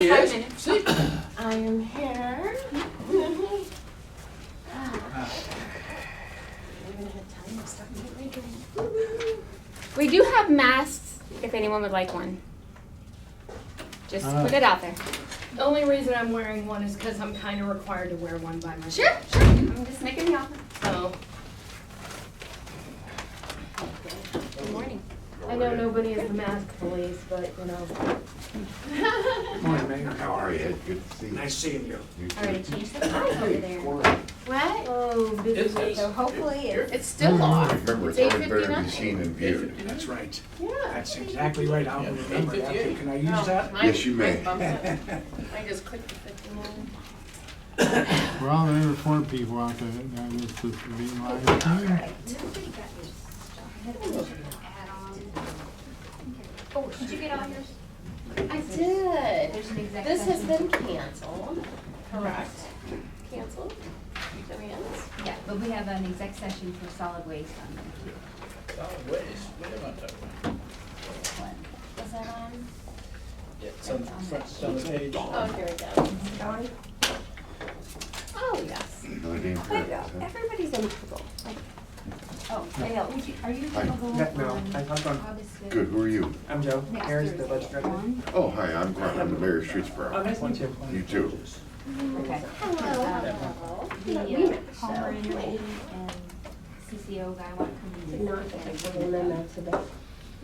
Yes. See? I am here. We're gonna have time to start getting ready. We do have masks if anyone would like one. Just put it out there. The only reason I'm wearing one is because I'm kind of required to wear one by myself. Sure, sure. I'm just making the offer. So, Good morning. I know nobody is the mask police, but you know. Morning, Mayor. How are you? Good to see you. Nice seeing you. You too. Already changed the sign over there. What? Oh, busy Is week. it? So hopefully it's still off. Remember, it's It's always better to be 8:59. seen and viewed. That's right. Yeah. That's exactly right. I'll remember that. 8:58. Can I use that? Yes, you may. I just clicked the 59. Well, there were 4 people out there that was supposed to be live. Oh, did you get all yours? I did. There's an exec This has session. been canceled. Correct. Canceled. Demands. Yeah, but we have an exec session for solid waste on there too. Solid waste, what am I talking about? Is that on? Yeah, it's on the front, it's on the page. Oh, here we go. Oh, yes. No, I didn't There you correct go. that. Everybody's in trouble. Oh, I know. are you Hi. available No, on I'm on. August 5th? Good, who are you? I'm Joe, Next Harris, the Thursday budget at director. 1? Oh, hi, I'm Glenn. I'm the mayor of Streetsboro. Oh, nice to meet you. You too. Okay. Hello. The Palmer interview and CCO guy want to come in.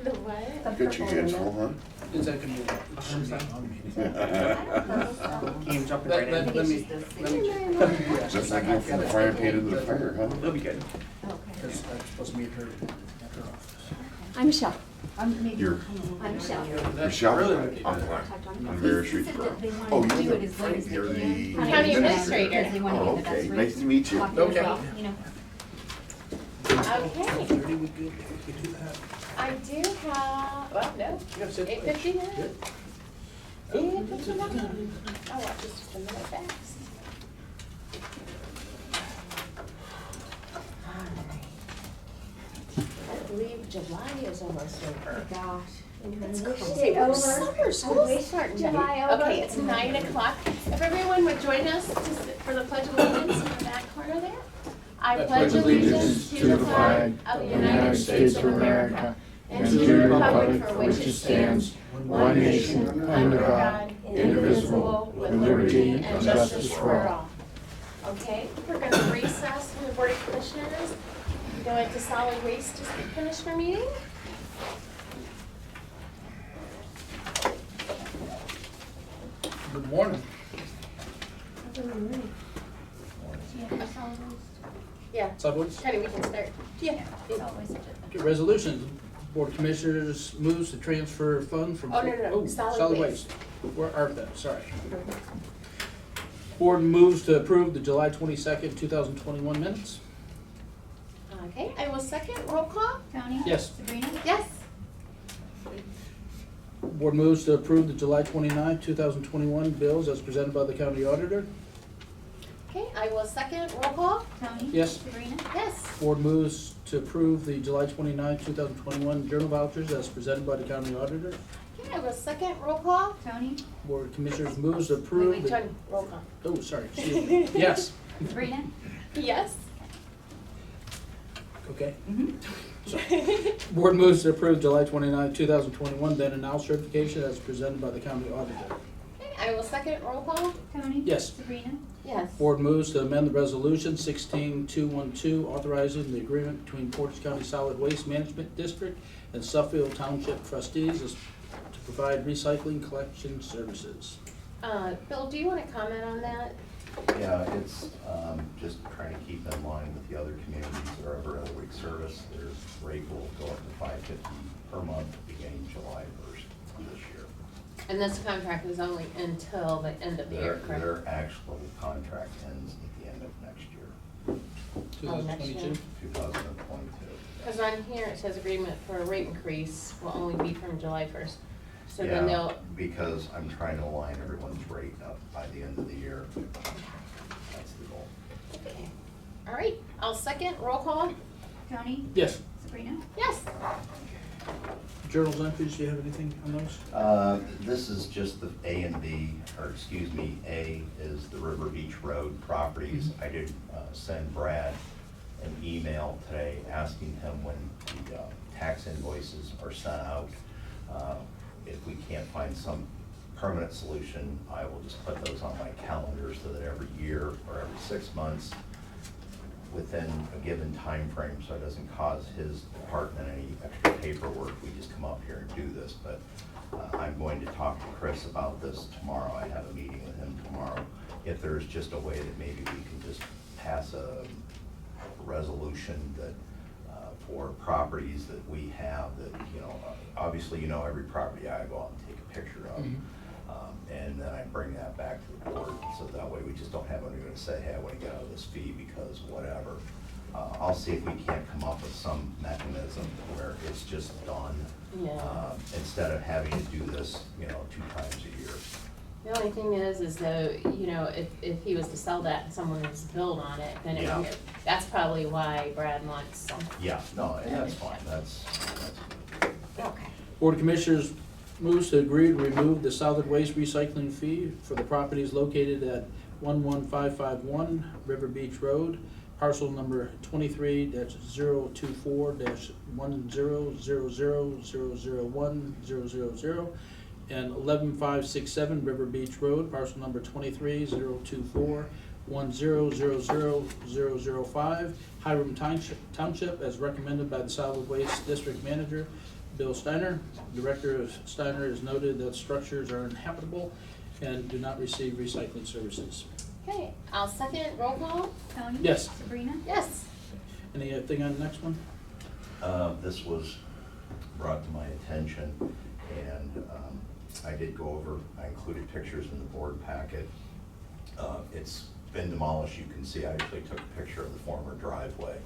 The what? Get your hands full, huh? Is that gonna be like? Came jumping Let right in. me Just like going from the frying pan into the fire, huh? That'll be good. Okay. Because I'm supposed to meet her at her office. I'm Michelle. Maybe You're- I'm Michelle. Michelle? Really? I'm Glenn. I'm the mayor of Streetsboro. Oh, do you're it as late as they you're can. the. County administrator. Because they want to Oh, get the best okay. rate. Nice to meet you. Popular Okay. rate, you know. Okay. 30, we good? We do that? I do have, well, no, You gotta sit. 8:59. Good. 8:59. Oh, watch this just a minute fast. I believe July is almost over. Gosh. It's crazy. Summer school starting July over. Okay, it's 9 o'clock. If everyone would join us for the Pledge of Allegiance in the back corner there. I pledge allegiance to the flag of the United States of America and to the republic for which it stands, one nation, under God, indivisible, with liberty and justice for all. Okay, we're going to recess from the Board of Commissioners. Go into solid waste to finish our meeting. Good morning. Yeah, Sidewalks? Kenny, we can start. Yeah. Okay, resolutions. Board of Commissioners moves to transfer fund from. Oh, no, solid waste. Where are they? Sorry. Board moves to approve the July 22nd, 2021 minutes. Okay, I will second. Roll call? Tony? Yes. Sabrina? Yes. Board moves to approve the July 29th, 2021 bills as presented by the county auditor. Okay, I will second. Roll call? Tony? Yes. Sabrina? Yes. Board moves to approve the July 29th, 2021 journal vouchers as presented by the county auditor. Okay, I will second. Roll call? Tony? Board of Commissioners moves to approve. Wait, Tony, roll call. Oh, sorry. Excuse me. Yes. Sabrina? Yes. Okay. Board moves to approve July 29th, 2021 then and now certification as presented by the county auditor. Okay, I will second. Roll call? Tony? Yes. Sabrina? Yes. Board moves to amend the resolution 16212 authorizing the agreement between Portage County Solid Waste Management District and Suffield Township trustees to provide recycling collection services. Bill, do you want to comment on that? Yeah, it's just trying to keep in line with the other communities that are every other week service. Their rate will go up to $5.50 per month beginning July 1st of this year. And this contract is only until the end of the year, correct? Their actual contract ends at the end of next year, Oh, next year. 2022? 2022. Because on here it says agreement for a rate increase will only be from July 1st. So then Yeah, they'll, because I'm trying to align everyone's rate up by the end of the year. That's the goal. okay. All right, I'll second. Roll call? Tony? Yes. Sabrina? Yes. journals entries, do you have anything on those? This is just the A and B, or excuse me, A is the River Beach Road properties. I did send Brad an email today asking him when the tax invoices are sent out. If we can't find some permanent solution, I will just put those on my calendar so that every year or every 6 months, within a given time frame, so it doesn't cause his department any extra paperwork, we just come up here and do this. But I'm going to talk to Chris about this tomorrow. I have a meeting with him tomorrow. If there's just a way that maybe we can just pass a resolution that for properties that we have that, obviously, every property I go out and take a picture of. And then I bring that back to the board, so that way we just don't have anyone to say, hey, I want to get out of this fee because whatever. I'll see if we can't come up with some mechanism where it's just done. Yeah. Instead of having to do this, 2 times a year. The only thing is though, if he was to sell that and someone was to build on it, then Yeah. that's probably why Brad wants some. Yeah, no, and that's fine, that's Okay. Board of Commissioners moves to agree to remove the solid waste recycling fee for the properties located at 11551 River Beach Road, parcel number 23-024-1000001000, and 11567 River Beach Road, parcel number 23-024-10000005, Hiram Township, as recommended by the Solid Waste District Manager, Bill Steiner. Director of Steiner has noted that structures are inhabitable and do not receive recycling services. Okay, I'll second. Roll call? Tony? Yes. Sabrina? Yes. Anything on the next one? This was brought to my attention, and I did go over, I included pictures in the board packet. It's been demolished. You can see I actually took a picture of the former driveway.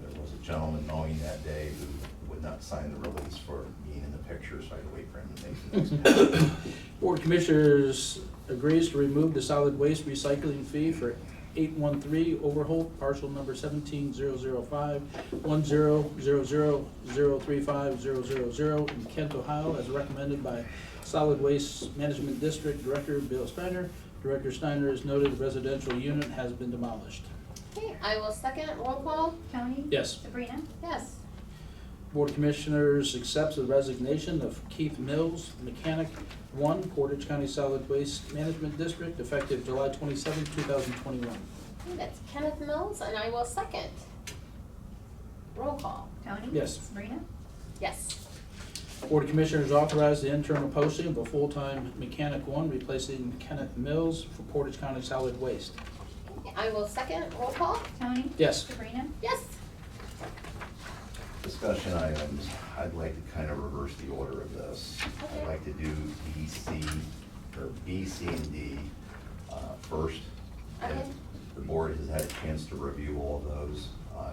There was a gentleman mowing that day who would not sign the release for being in the picture, so I had to wait for him to make the next picture. Board of Commissioners agrees to remove the solid waste recycling fee for 813 Overholt, parcel number 17-005-1000035000 in Kent, Ohio, as recommended by Solid Waste Management District Director Bill Steiner. Director Steiner has noted the residential unit has been demolished. Okay, I will second. Roll call? Tony? Yes. Sabrina? Yes. Board of Commissioners accepts the resignation of Keith Mills, Mechanic 1, Portage County Solid Waste Management District, effective July 27, 2021. Okay, that's Kenneth Mills, and I will second. Roll call? Tony? Yes. Sabrina? Yes. Board of Commissioners authorized the internal posting of a full-time Mechanic 1, replacing Kenneth Mills for Portage County Solid Waste. Okay, I will second. Roll call? Tony? Yes. Sabrina? Yes. Discussion items, I'd like to kind of reverse the order of this. Okay. I'd like to do B, C, and D first. Okay. If the board has had a chance to review all of those,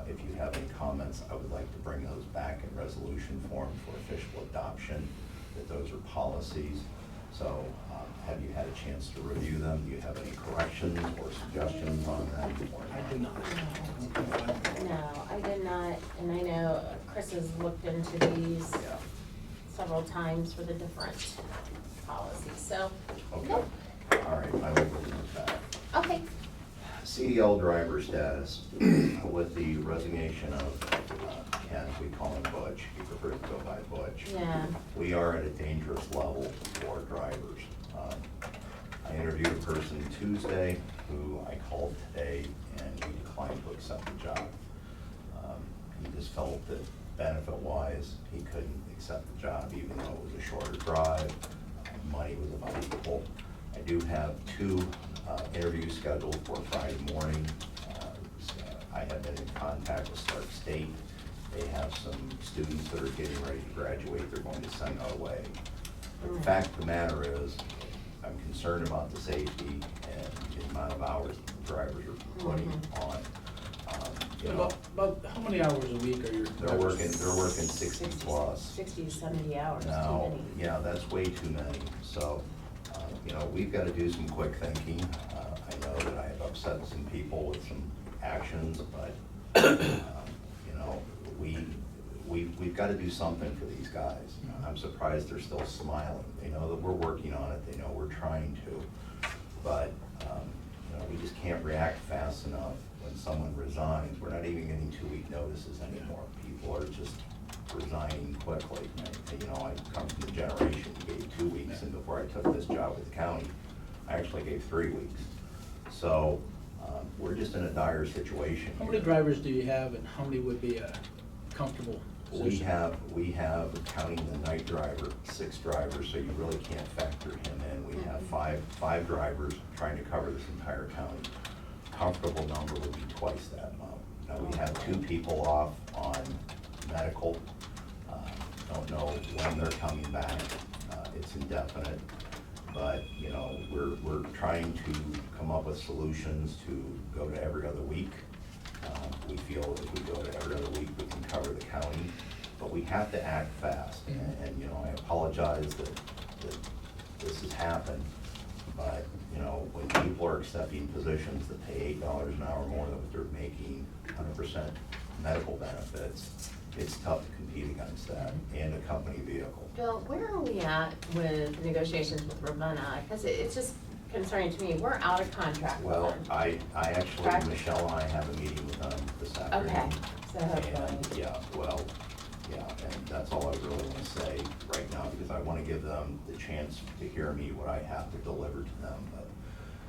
if you have any comments, I would like to bring those back in resolution form for official adoption, that those are policies. So have you had a chance to review them? Do you have any corrections or suggestions on them? I do not. No, I did not, and I know Chris has looked into these Yeah. several times for the different policies, so, Okay. nope. All right, I will remove that. Okay. CDL driver status, with the resignation of Ken, we call him Butch, he prefers to go by Butch. Yeah. We are at a dangerous level for drivers. I interviewed a person Tuesday who I called today, and he declined to accept the job. He just felt that benefit-wise, he couldn't accept the job, even though it was a shorter drive, money was about equal. I do have 2 interviews scheduled for Friday morning. I have been in contact with Stark State. They have some students that are getting ready to graduate, they're going to send our way. The fact of the matter is, I'm concerned about the safety and the amount of hours that the drivers are putting on. About how many hours a week are your? They're working 60 plus. 60 to 70 hours, too Now, many. yeah, that's way too many. So, we've got to do some quick thinking. I know that I have upset some people with some actions, but, we've got to do something for these guys. I'm surprised they're still smiling. They know that we're working on it, they know we're trying to, but, we just can't react fast enough when someone resigns. We're not even getting 2-week notices anymore. People are just resigning quickly. I come from the generation who gave 2 weeks, and before I took this job with the county, I actually gave 3 weeks. So, we're just in a dire situation. How many drivers do you have, and how many would be a comfortable position? We have, counting the night driver, 6 drivers, so you really can't factor him in. We have five drivers trying to cover this entire county. Comfortable number would be twice that amount. Now, we have 2 people off on medical. Don't know when they're coming back. It's indefinite. But, we're trying to come up with solutions to go to every other week. We feel if we go to every other week, we can cover the county, but we have to act fast. And I apologize that this has happened, but, when people are accepting positions that pay $8 an hour more than what they're making, 100% medical benefits, it's tough to compete against that, and a company vehicle. Bill, where are we at with negotiations with Ravenna? Because it's just concerning to me, we're out of contract with Well, them. I actually, Correct? Michelle and I have a meeting with them this afternoon. Okay, so hopefully. And, and that's all I really want to say right now, because I want to give them the chance to hear me, what I have to deliver to them. But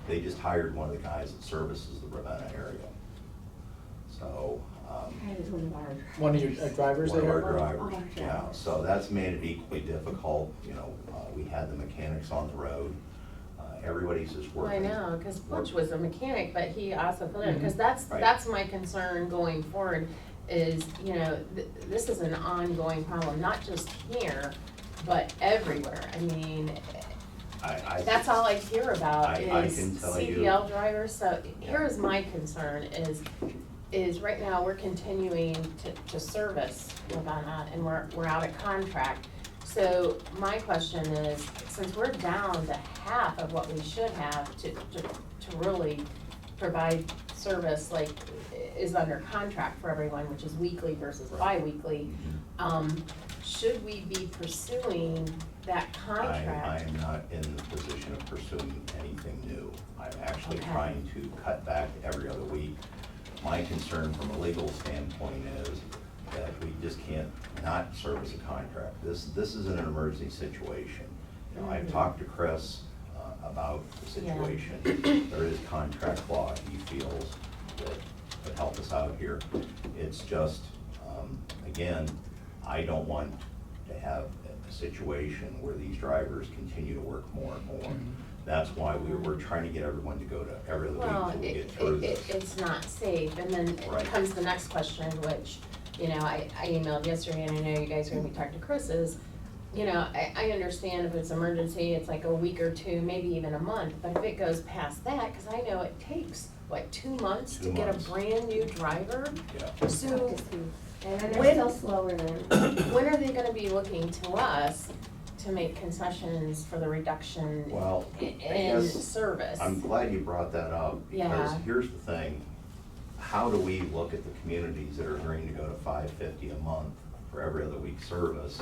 they just hired one of the guys that services the Ravenna area. So, That is one of our. One of your drivers one of our there? drivers, yeah, so that's made it equally difficult. We had the mechanics on the road. Everybody's just Well, I working. know, because Butch was a mechanic, but he also filled in, because that's Right. my concern going forward is, this is an ongoing problem, not just here, but everywhere. I mean, that's all I hear about I is can tell you- CDL drivers. So here's my concern is right now we're continuing to service Ravenna, and we're out of contract. So my question is, since we're down to half of what we should have to really provide service like is under contract for everyone, which is weekly versus bi-weekly, should we be pursuing that contract? I am not in the position of pursuing anything new. I'm actually Okay. trying to cut back every other week. My concern from a legal standpoint is that we just can't not service a contract. This is an emergency situation. I've talked to Chris about the Yeah. situation. There is contract law he feels that could help us out here. It's just, again, I don't want to have a situation where these drivers continue to work more and more. That's why we're trying to get everyone to go to every other Well, week till we get through this. it's not safe, and then Right. comes the next question, which, I emailed yesterday, and I know you guys are gonna be talking to Chris, is, I understand if it's emergency, it's like a week or 2, maybe even a month, but if it goes past that, cause I know it takes, 2 months to 2 get a months. brand new driver? Yeah. So, And they're When- still slower than. when are they gonna be looking to us to make concessions for the reduction Well, I in guess service? I'm glad you brought that up, because Yeah. here's the thing. How do we look at the communities that are agreeing to go to $550 a month for every other week service?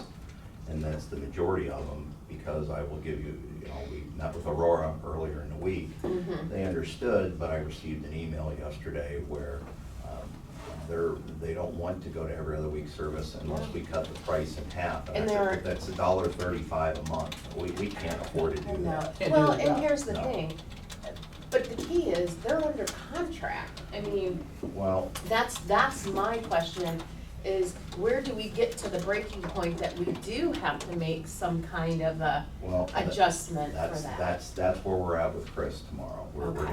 And that's the majority of them, because I will give you, we met with Aurora earlier in the week. They understood, but I received an email yesterday where they don't want to go to every other week service unless we cut the price in half. And they're- That's $1.35 a month. We can't afford to I do know. that. Can't Well, do and that. here's the No. thing, but the key is, they're under contract. I mean, Well, that's my question, is where do we get to the breaking point that we do have to make some kind of a well. adjustment for That's, that? that's where we're at with Chris tomorrow. We're Okay.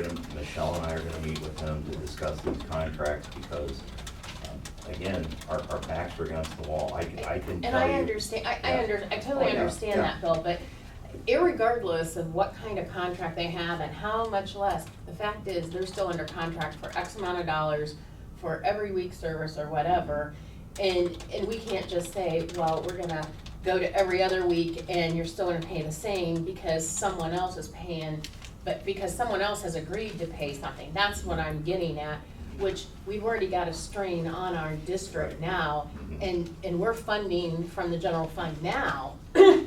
gonna, Michelle and I are gonna meet with him to discuss these contracts, because, again, our backs are against the wall. I can And tell I you. understand, I Yeah. totally Oh, yeah, understand yeah. that, Bill, but irregardless of what kind of contract they have and how much less, the fact is, they're still under contract for X amount of dollars for every week service or whatever, and we can't just say, well, we're gonna go to every other week and you're still gonna pay the same because someone else is paying, but because someone else has agreed to pay something, that's what I'm getting at. which we've already got a strain on our district now, and we're funding from the general fund now.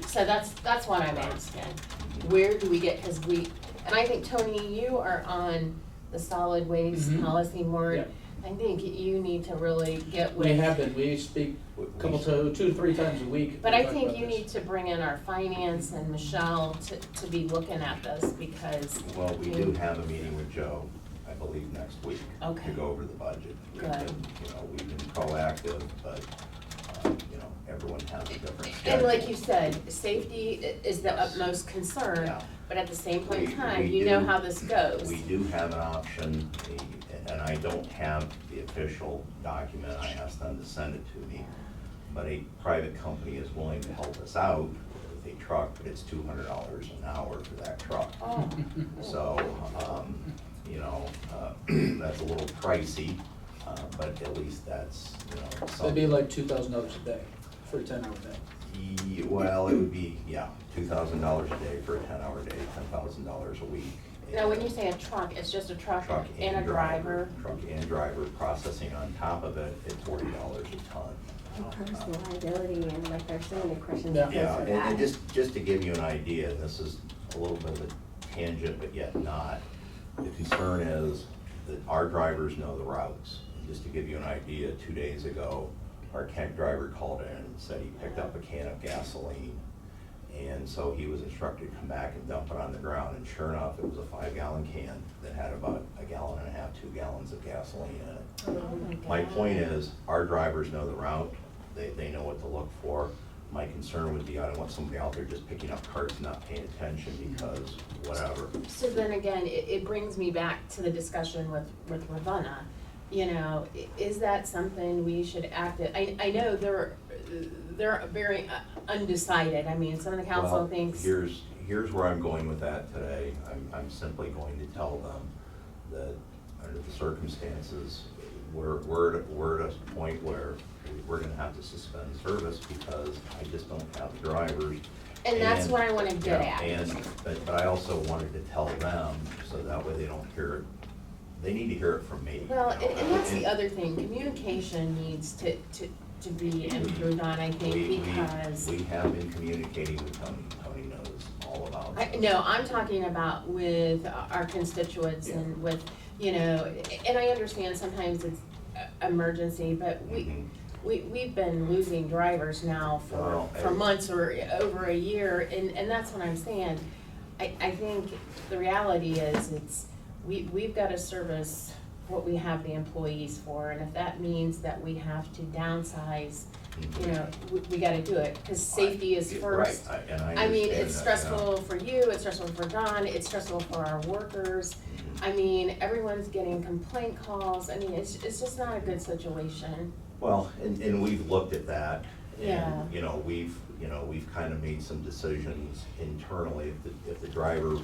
So that's what I'm asking. Where do we get, cause and I think, Tony, you are on the solid waste policy board. Yeah. I think you need to really get with. We have been, we speak two to three times a week. But We I talk think about you this. need to bring in our finance and Michelle to be looking at this, because. Well, we do have a meeting with Joe, I believe, next week. Okay. To go over the budget. Good. We've been proactive, but, everyone has a different schedule. And like you said, safety is the Yes. utmost concern, Yeah. but at the same point in We- time, we you know do- how this goes. We do have an option, and I don't have the official document, I asked them to send it to me. But a private company is willing to help us out with a truck, but it's $200 an hour for that truck. Oh. So, that's a little pricey, but at least that's, It'd something. be like $2,000 a day for a 10-hour day. Well, it would be, $2,000 a day for a 10-hour day, $10,000 a week. Now, when you say a truck, it's just a truck Truck and a driver. Truck and driver, processing on top of it at $40 a ton. Personal liability, and like there's so many questions Yeah. that Yeah, goes with and that. just to give you an idea, and this is a little bit of a tangent, but yet not. The concern is that our drivers know the routes. And just to give you an idea, 2 days ago, our Kent driver called in and said he picked up a can of gasoline. And so he was instructed to come back and dump it on the ground, and sure enough, it was a 5-gallon can that had about 1.5 gallons, 2 gallons of gasoline in it. Oh My God. point is, our drivers know the route, they know what to look for. My concern would be, I don't want somebody out there just picking up carts and not paying attention because whatever. So then again, it brings me back to the discussion with Ravenna. Is that something we should act at? I know they're very undecided. I mean, some of the council Well, thinks. Here's where I'm going with that today. I'm simply going to tell them that under the circumstances, we're at a point where we're gonna have to suspend service because I just don't have the drivers. And that's what I wanna get Yeah, at. But I also wanted to tell them, so that way they don't hear it. They need to hear it from me. Well, and that's the other thing, communication needs to be improved on, I think, because. We have been communicating with Tony. Tony knows all about this. No, I'm talking about with our constituents and with, and I understand sometimes it's emergency, but Mhm. we've been losing drivers now Well, for months or over a year, and that's what I'm saying. I think the reality is we've got to service what we have the employees for, and if that means that we have to downsize, we got to do it, because safety is first. Right, and I I mean, understand it's that, yeah. stressful for you, it's stressful for Don, it's stressful for our workers. I mean, everyone's getting complaint calls, I mean, it's just not a good situation. Well, and we've looked at that, Yeah. and, we've kind of made some decisions internally. If the driver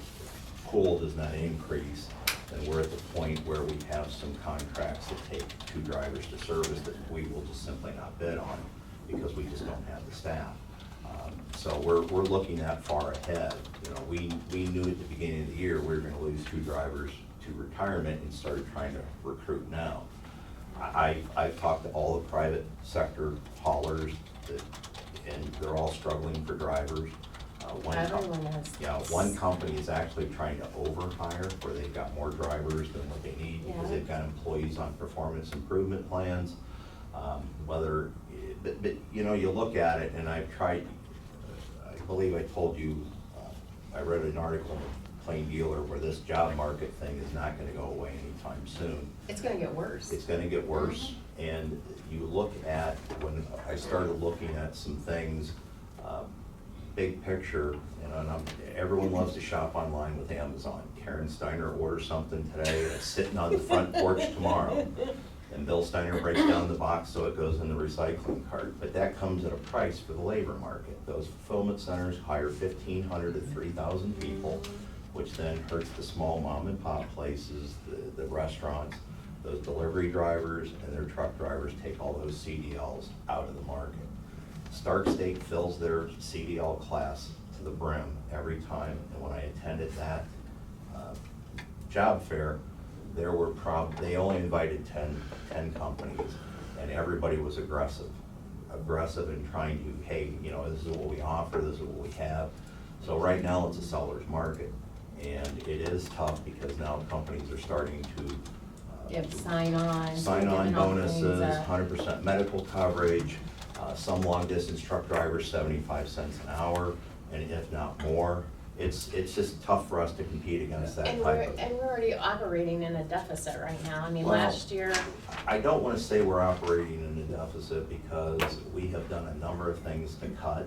pool does not increase, then we're at the point where we have some contracts that take 2 drivers to service that we will just simply not bid on because we just don't have the staff. So we're looking that far ahead. We knew at the beginning of the year we were gonna lose 2 drivers to retirement and started trying to recruit now. I've talked to all the private sector haulers and they're all struggling for drivers. Everyone is. Yeah, one company is actually trying to overhire where they've got more drivers than what they need because Yeah. they've got employees on performance improvement plans. But you look at it and I've tried, I believe I told you, I read an article in Plain Dealer where this job market thing is not gonna go away anytime soon. It's gonna get worse. It's gonna get worse, and you look at, when I started looking at some things, big picture, and everyone loves to shop online with Amazon. Karen Steiner orders something today, it's sitting on the front porch tomorrow. And Bill Steiner breaks down the box so it goes in the recycling cart. But that comes at a price for the labor market. Those fulfillment centers hire 1,500 to 3,000 people, which then hurts the small mom and pop places, the restaurants. Those delivery drivers and their truck drivers take all those CDLs out of the market. Stark State fills their CDL class to the brim every time. And when I attended that job fair, there were they only invited 10 companies, and everybody was aggressive in trying to, hey, you know, this is what we offer, this is what we have. So right now, it's a seller's market, and it is tough because now companies are starting to Give sign-on. sign-on giving all things, bonuses, 100% medical coverage, some long-distance truck drivers, 75 cents an hour, and if not more. It's just tough for us to compete against that And type of. we're already operating in a deficit right now. I mean, Well, last year, I don't want to say we're operating in a deficit because we have done a number of things to cut.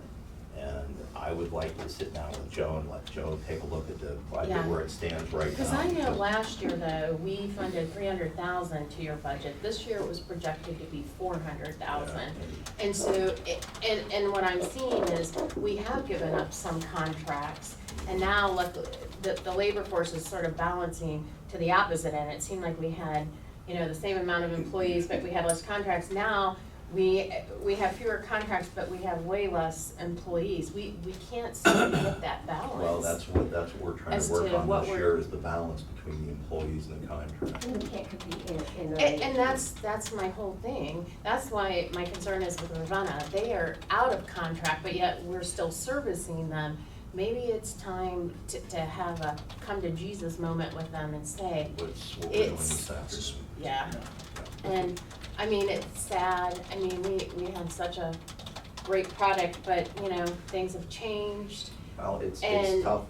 And I would like to sit down with Joe and let Joe take a look at the budget Yeah. where it stands right now. because I know last year though, we funded 300,000 to your budget. This year it was projected to be 400,000. Yeah. And so, and what I'm seeing is, we have given up some contracts, and now luckily, the labor force is sort of balancing to the opposite end. It seemed like we had, you know, the same amount of employees, but we had less contracts. Now, we have fewer contracts, but we have way less employees. We can't seem to get that balance. Well, that's what we're trying As to work to on what this we're- year is the balance between the employees and the contract. We can't compete in the. And that's my whole thing. That's why my concern is with Ravenna. They are out of contract, but yet we're still servicing them. Maybe it's time to have a come to Jesus moment with them and say, Which what we're doing It's- this afternoon. yeah. And, I mean, it's sad. I mean, we had such a great product, but, you know, things have changed. Well, it's And- tough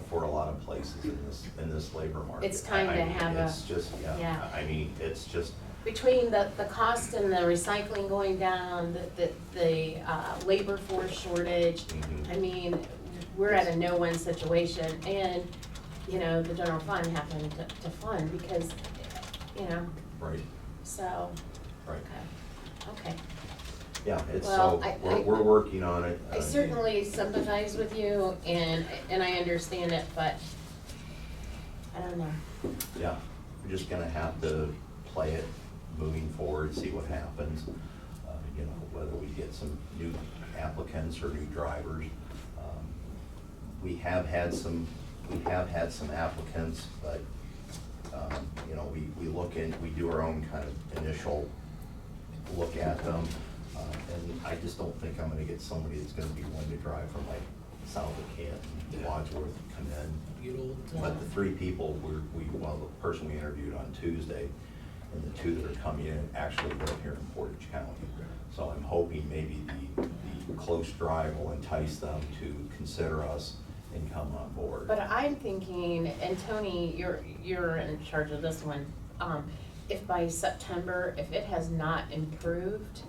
for a lot of places in this labor market. It's time to I mean, have a- It's just, yeah. I mean, it's just, Between the cost and the recycling going down, the labor force shortage, Mhm. I mean, we're at a no-win situation, and, you know, the general fund happened to fund because, you know, right, so, right. okay. Yeah, it's Well, so, I- we're working on it. I certainly sympathize with you, and I understand it, but I don't know. Yeah, we're just gonna have to play it moving forward, see what happens. You know, whether we get some new applicants or new drivers. We have had some applicants, but, you know, we do our own kind of initial look at them. And I just don't think I'm gonna get somebody that's gonna be willing to drive from like south of Canton, Wadsworth, come in. Get old. But the three people, well, the person we interviewed on Tuesday, and the two that are coming in actually live here in Portage County. So I'm hoping maybe the close drive will entice them to consider us and come on board. But I'm thinking, and Tony, you're in charge of this one, if by September, if it has not improved,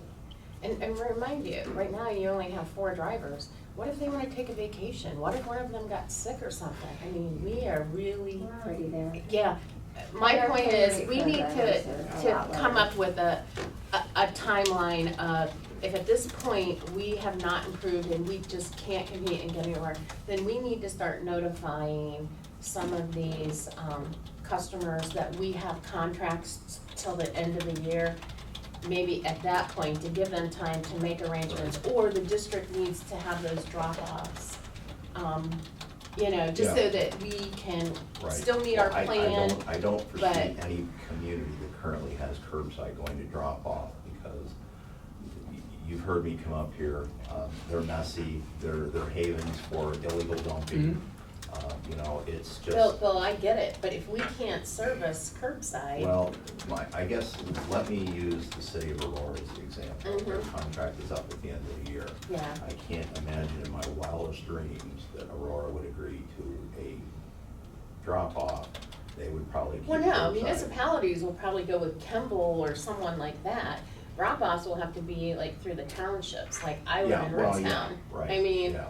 and remind you, right now you only have 4 drivers. What if they wanna take a vacation? What if one of them got sick or something? I mean, we are really, We're already there. yeah. My Our point pay is, rate we for need drivers to are a lot come lower. up with a timeline of, if at this point we have not improved and we just can't compete and get anywhere, then we need to start notifying some of these, customers that we have contracts till the end of the year. Maybe at that point, to give them time to make arrangements, or the district needs to have those drop-offs. You know, just so Yeah. that we can Right. still meet our Well, plan. I don't foresee but- any community that currently has curbside going to drop off, because you've heard me come up here, they're messy, they're havens for illegal dumping. You know, it's just. Bill, I get it, but if we can't service curbside. Well, I guess, let me use the city of Aurora as the example. Their Mhm. contract is up at the end of the year. Yeah. I can't imagine in my wildest dreams that Aurora would agree to a drop-off. They would probably keep Well, no, curbside. municipalities will probably go with Kimball or someone like that. Drop-offs will have to be like through the townships, like I live Yeah, in well, yeah, Ridgetown. right, I mean, yeah.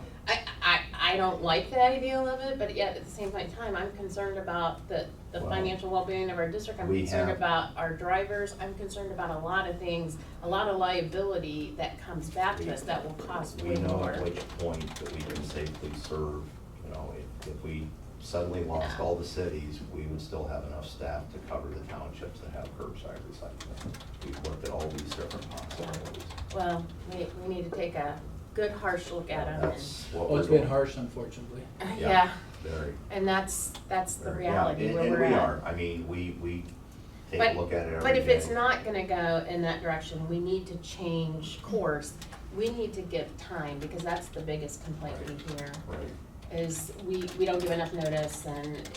I don't like the idea of it, but yet at the same point in time, I'm concerned about the Well, financial well-being of our district. I'm we concerned have- about our drivers. I'm concerned about a lot of things, a lot of liability that comes back to us that will cost We way know more. at which point that we can safely serve, you know, if we suddenly lost all the cities, we would still have enough staff to cover the townships that have curbside recycling. We've looked at all these different possibilities. Well, we need to take a good harsh look at them and. That's what Oh, we're it's been doing. harsh, unfortunately. Yeah. Yeah, Very. And that's the Yeah, reality and- where we're And we at. are, I mean, we take But- a look at it every day. But if it's not gonna go in that direction, we need to change course. We need to give time, because that's the biggest complaint we hear, Right. is we don't give enough notice, and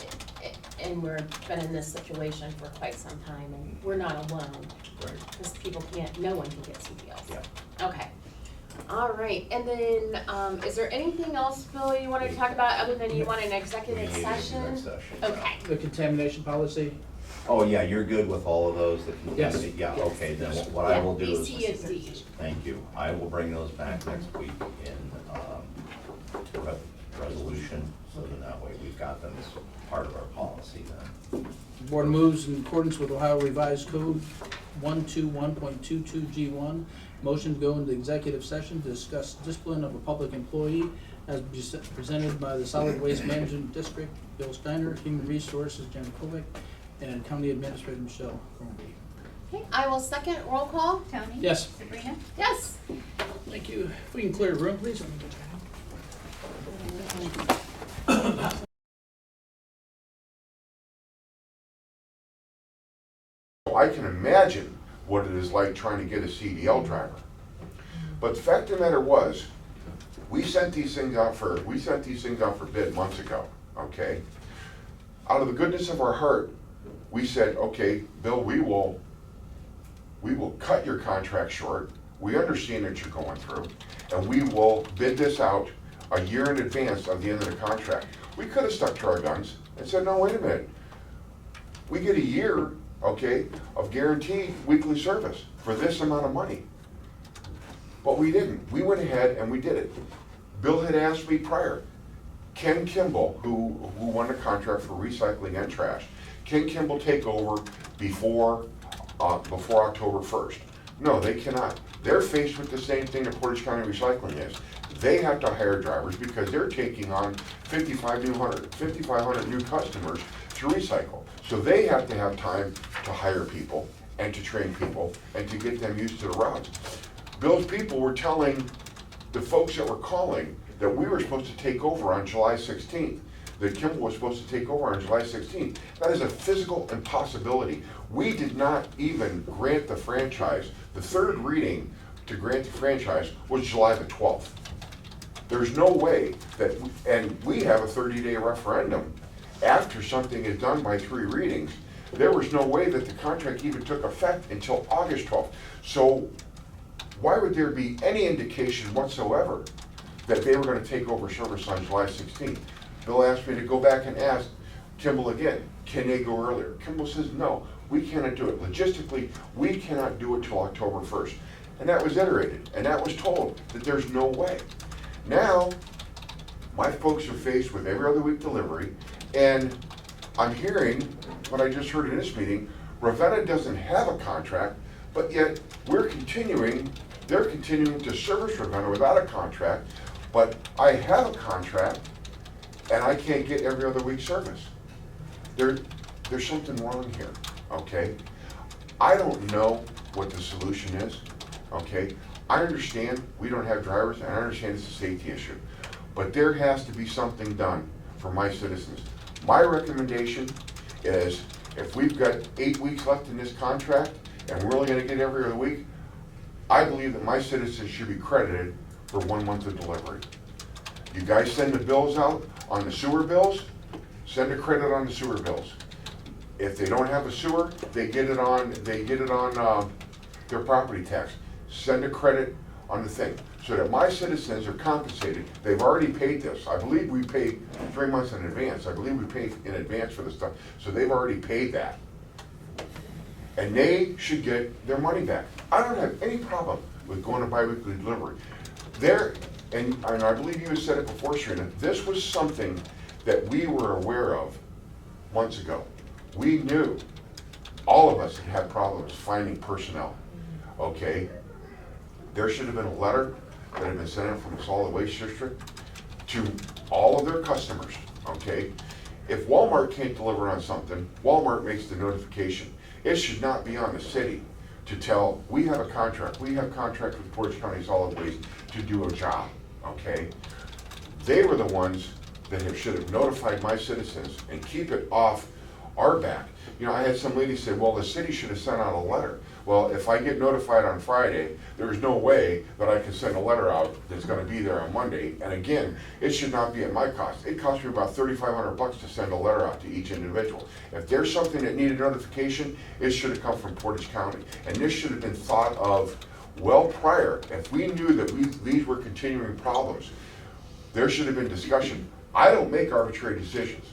we're been in this situation for quite some time, and we're not alone, Right. because people can't, no one can get CDLs. Yeah. Okay. All right, and then, is there anything else, Bill, you wanna talk about, other than you want an We executive need an session? exec session, yeah. Okay. The contamination policy, Oh, yeah, you're good with all of those? Yes. Yeah, Yes. okay, then what I will do B, is. C, and D. Thank you. I will bring those back next week in resolution, so then that way we've got them as part of our policy then. board moves in accordance with Ohio Revised Code 121.22G1. Motion to go into executive session to discuss discipline of a public employee as presented by the Solid Waste Management District, Bill Steiner, Human Resources, Jenny Kovic, and County Administrator Michelle Crombie. Okay, I will second, roll call. Tony? Yes. Sabrina? Yes. Thank you. If we can clear the room, please. I can imagine what it is like trying to get a CDL driver. But the fact of the matter was, we sent these things out for bid months ago, okay? Out of the goodness of our heart, we said, okay, Bill, we will cut your contract short. We understand that you're going through, and we will bid this out a year in advance of the end of the contract. We could have stuck to our guns and said, no, wait a minute. We get a year, okay, of guaranteed weekly service for this amount of money. But we didn't. We went ahead and we did it. Bill had asked me prior, Ken Kimball, who won the contract for recycling and trash, can Kimball take over before October 1st? No, they cannot. They're faced with the same thing that Portage County Recycling is. They have to hire drivers because they're taking on 5,500 new customers to recycle. So they have to have time to hire people and to train people and to get them used to the routes. Bill's people were telling the folks that were calling that we were supposed to take over on July 16th, that Kimball was supposed to take over on July 16th. That is a physical impossibility. We did not even grant the franchise. The third reading to grant the franchise was July the 12th. There's no way that, and we have a 30-day referendum after something is done by 3 readings. There was no way that the contract even took effect until August 12th. So why would there be any indication whatsoever that they were going to take over service on July 16th? Bill asked me to go back and ask Kimball again, can they go earlier? Kimball says, no, we cannot do it. Logistically, we cannot do it till October 1st. And that was iterated, and that was told that there's no way. Now, my folks are faced with every other week delivery, and I'm hearing what I just heard in this meeting, Ravenna doesn't have a contract, but yet they're continuing to service Ravenna without a contract, but I have a contract and I can't get every other week service. There's something wrong here, okay? I don't know what the solution is, okay? I understand we don't have drivers, and I understand it's a safety issue, but there has to be something done for my citizens. My recommendation is if we've got 8 weeks left in this contract and we're only gonna get every other week, I believe that my citizens should be credited for 1 month of delivery. You guys send the bills out on the sewer bills, send a credit on the sewer bills. If they don't have a sewer, they get it on their property tax. Send a credit on the thing, so that my citizens are compensated. They've already paid this. I believe we paid 3 months in advance. I believe we paid in advance for this stuff, so they've already paid that. And they should get their money back. I don't have any problem with going to biweekly delivery. And I believe you had said it before, Serena, this was something that we were aware of months ago. We knew, all of us had problems finding personnel, okay? There should have been a letter that had been sent out from the solid waste district to all of their customers, okay? If Walmart can't deliver on something, Walmart makes the notification. It should not be on the city to tell, we have a contract with Portage County Solid Waste to do a job, okay? They were the ones should have notified my citizens and keep it off our back. You know, I had some lady say, well, the city should have sent out a letter. Well, if I get notified on Friday, there's no way that I can send a letter out that's gonna be there on Monday. And again, it should not be at my cost. It cost me about $3,500 to send a letter out to each individual. If there's something that needed notification, it should have come from Portage County. And this should have been thought of well prior. If we knew that these were continuing problems, there should have been discussion. I don't make arbitrary decisions.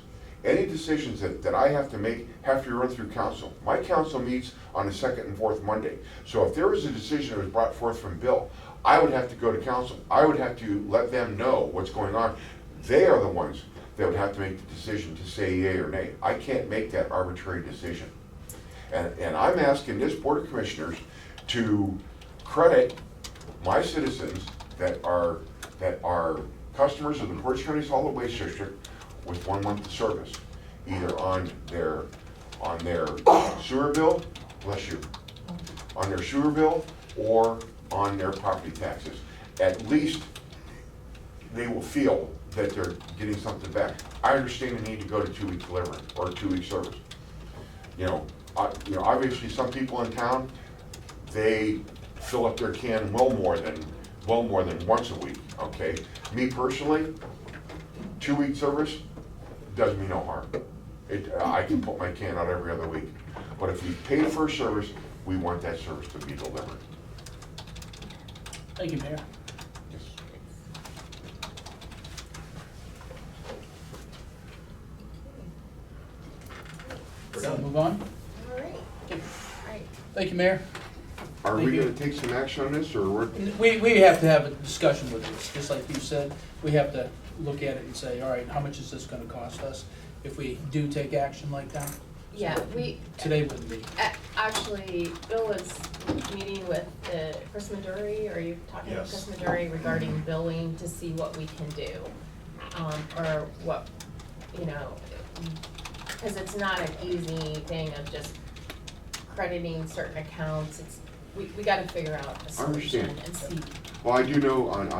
Any decisions that I have to make have to be run through council. My council meets on the second and fourth Monday. So if there was a decision that was brought forth from Bill, I would have to go to council. I would have to let them know what's going on. They are the ones that would have to make the decision to say yea or nay. I can't make that arbitrary decision. And I'm asking this Board of Commissioners to credit my citizens that are customers of the Portage County Solid Waste District with 1 month of service, either on their sewer bill, bless you, on their sewer bill or on their property taxes. At least they will feel that they're getting something back. I understand the need to go to 2-week delivery or 2-week service. You know, obviously some people in town, they fill up their can well more than once a week, okay? Me personally, 2-week service does me no harm. I can put my can out every other week. But if we paid for a service, we want that service to be delivered. Thank you, Mayor. Yes. So move on. All right. Right. Thank you, Mayor. Are Thank we you. gonna take some action on this, or we're? We have to have a discussion with this, just like you said. We have to look at it and say, all right, how much is this gonna cost us if we do take action like that? Yeah, Today wouldn't be. actually, Bill was meeting with Chris Maduri, or are you talking with Chris Maduri regarding billing to see what we can do? Or what, you know, because it's not an easy thing of just crediting certain accounts. We gotta figure out a solution understand. and see. Well, I do know on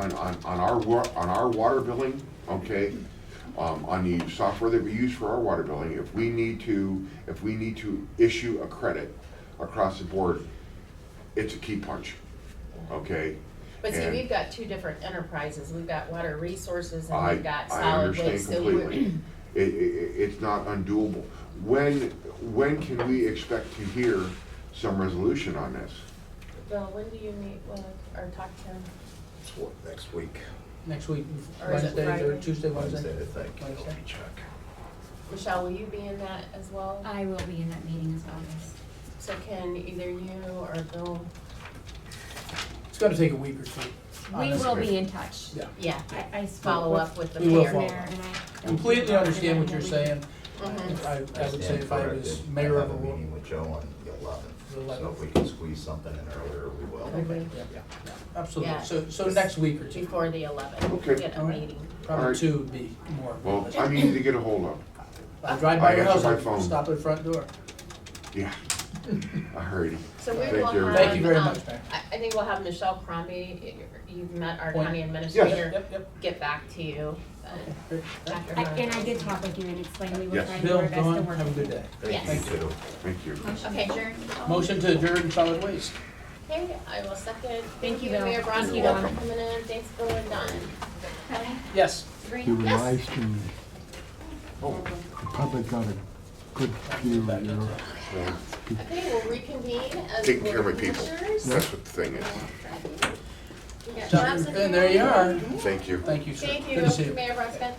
our water billing, okay, on the software that we use for our water billing, if we need to issue a credit across the board, it's a key punch, okay? But see, And we've got two different enterprises. We've got water resources and I we've got I solid understand waste. So completely. It's not undoable. When can we expect to hear some resolution on this? Bill, when do you meet with, or talk to him? Next week. Next week, Or is it Wednesday, or Friday? Tuesday, Wednesday? Wednesday, I think. Wednesday. Let me check. Michelle, will you be in that as well? I will be in that meeting as well, yes. So can either you or Bill? It's gonna take a week or two. We will honestly. be in touch. Yeah. Yeah, I spoke follow with up with the We will mayor. follow Mayor and I. Completely understand what you're saying. Mhm. I would say if I was mayor of I a have a meeting with Joe on the 11th, The 11th. so if we can squeeze something in earlier, we will. Okay. Yeah, absolutely. Yeah. So next week or two, Before the 11th, Okay. get a All right. meeting. probably Alright. 2 would be more. Well, I'm easy to get a hold of. I'll drive by I your answer house, my I'll phone. stop at the front door. Yeah. I heard you. So we Thank will you. have. Thank you very much, Mayor. I think we'll have Michelle Crombie, you've met our Point. county Yes. administrator, Yep. get back to you Great. after I- her. And I did talk with you and explain we were Yes. trying to do Bill, our best to Dawn, work. have a with good you. day. Yes. Thank you. Okay, Motion to adjourn solid waste. okay, I will second. Thank you, Bill. Mayor Thank Bronski, you, for Dawn. coming in, thanks Bill and Don. Yes. You were Yes. nice and Oh, the public got a good view of your. well, Okay, we'll reconvene as taking care of my board people. commissioners. That's what the thing is. We got Jobs And there you are. Thank you. Thank you, sir. Thank Good to see you, you. Mayor Bronski.